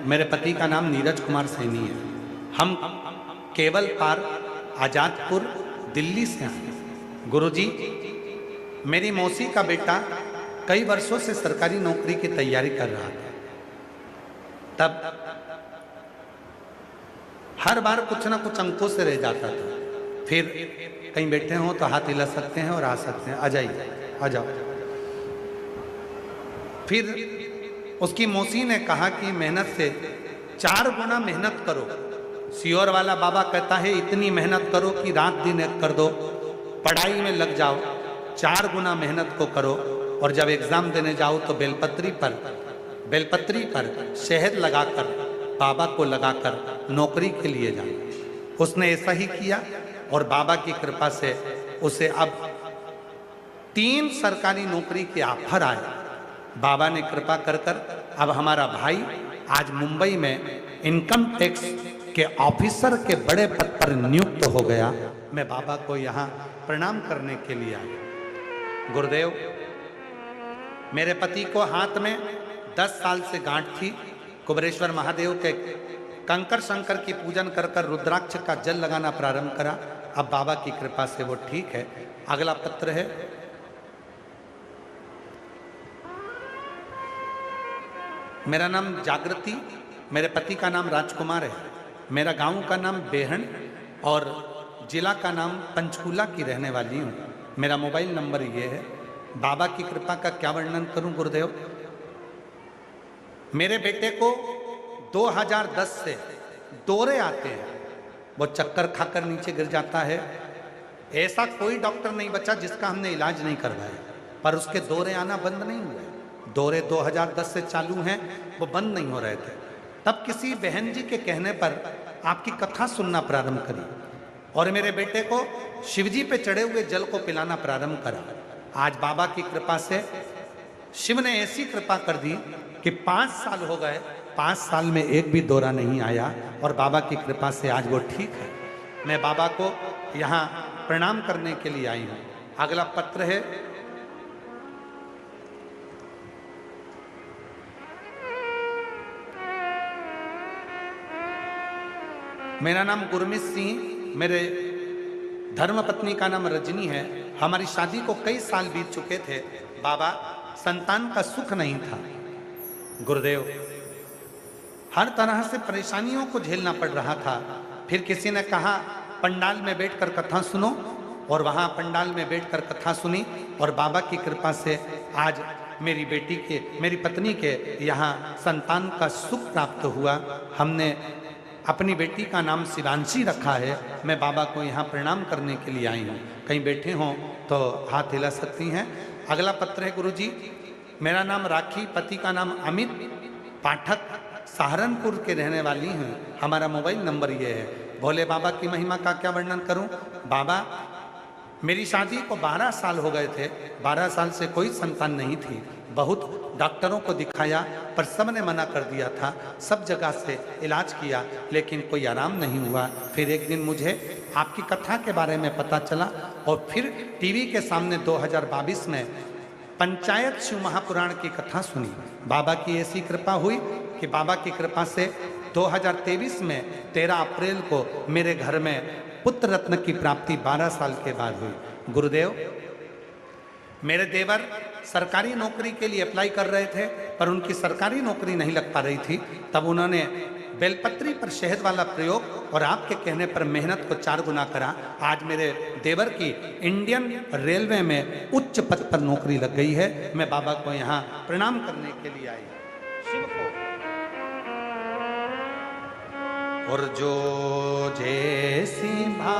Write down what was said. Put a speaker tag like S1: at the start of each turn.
S1: मेरे पति का नाम नीरज कुमार सैनी है। हम केवल पार आजादपुर दिल्ली से आए। गुरुजी, मेरी मौसी का बेटा कई वर्षों से सरकारी नौकरी की तैयारी कर रहा था। तब हर बार कुछ ना कुछ अंकों से रह जाता था। फिर कहीं बैठे हों तो हाथ हिला सकते हैं और आ सकते हैं, आ जाइए, आ जाओ। फिर उसकी मौसी ने कहा कि मेहनत से 4 गुना मेहनत करो। सियोर वाला बाबा कहता है इतनी मेहनत करो कि रात दिन एक कर दो, पढ़ाई में लग जाओ, 4 गुना मेहनत को करो और जब एग्जाम देने जाओ तो बेलपत्री पर शहद लगाकर बाबा को लगाकर नौकरी के लिए जाओ। उसने ऐसा ही किया और बाबा की कृपा से उसे अब 3 सरकारी नौकरी के ऑफर आए। बाबा ने कृपा कर अब हमारा भाई आज मुंबई में इनकम टैक्स के ऑफिसर के बड़े पद पर नियुक्त हो गया। मैं बाबा को यहाँ प्रणाम करने के लिए आया। गुरुदेव, मेरे पति को हाथ में 10 साल से गांठ थी। कुबरेश्वर महादेव के कंकर शंकर की पूजन कर रुद्राक्ष का जल लगाना प्रारंभ करा। अब बाबा की कृपा से वो ठीक है। अगला पत्र है, मेरा नाम जागृति, मेरे पति का नाम राजकुमार है। मेरा गांव का नाम बेहन और जिला का नाम पंचकूला की रहने वाली हूँ। मेरा मोबाइल नंबर ये है। बाबा की कृपा का क्या वर्णन करूं गुरुदेव। मेरे बेटे को 2010 से दौरे आते हैं। वो चक्कर खाकर नीचे गिर जाता है। ऐसा कोई डॉक्टर नहीं बचा जिसका हमने इलाज नहीं करवाया, पर उसके दौरे आना बंद नहीं हुए। दौरे 2010 से चालू हैं, वो बंद नहीं हो रहे थे। तब किसी बहन जी के कहने पर आपकी कथा सुनना प्रारंभ करी और मेरे बेटे को शिवजी पे चढ़े हुए जल को पिलाना प्रारंभ करा। आज बाबा की कृपा से शिव ने ऐसी कृपा कर दी कि 5 साल हो गए, 5 साल में एक भी दौरा नहीं आया और बाबा की कृपा से आज वो ठीक है। मैं बाबा को यहाँ प्रणाम करने के लिए आई हूँ। अगला पत्र है, मेरा नाम गुरमीत सिंह, मेरे धर्मपत्नी का नाम रजनी है। हमारी शादी को कई साल बीत चुके थे। बाबा, संतान का सुख नहीं था। गुरुदेव, हर तरह से परेशानियों को झेलना पड़ रहा था। फिर किसी ने कहा पंडाल में बैठकर कथा सुनो और वहाँ पंडाल में बैठकर कथा सुनी और बाबा की कृपा से आज मेरी पत्नी के यहाँ संतान का सुख प्राप्त हुआ। हमने अपनी बेटी का नाम शिवांशी रखा है। मैं बाबा को यहाँ प्रणाम करने के लिए आई हूँ। कहीं बैठे हों तो हाथ हिला सकती हैं। अगला पत्र है, गुरुजी, मेरा नाम राखी, पति का नाम अमित, पाठक, सहारनपुर के रहने वाली हूँ। हमारा मोबाइल नंबर ये है। भोले बाबा की महिमा का क्या वर्णन करूँ। बाबा, मेरी शादी को 12 साल हो गए थे। 12 साल से कोई संतान नहीं थी। बहुत डॉक्टरों को दिखाया पर सब ने मना कर दिया था। सब जगह से इलाज किया लेकिन कोई आराम नहीं हुआ। फिर एक दिन मुझे आपकी कथा के बारे में पता चला और फिर टीवी के सामने 2022 में पंचायत शिव महापुराण की कथा सुनी। बाबा की ऐसी कृपा हुई कि बाबा की कृपा से 2023 में 13 अप्रैल को मेरे घर में पुत्र रत्न की प्राप्ति 12 साल के बाद हुई। गुरुदेव, मेरे देवर सरकारी नौकरी के लिए अप्लाई कर रहे थे पर उनकी सरकारी नौकरी नहीं लग पा रही थी। तब उन्होंने बेलपत्री पर शहद वाला प्रयोग और आपके कहने पर मेहनत को 4 गुना करा। आज मेरे देवर की इंडियन रेलवे में उच्च पद पर नौकरी लग गई है। मैं बाबा को यहाँ प्रणाम करने के लिए आई शिव को। और जो जैसी भा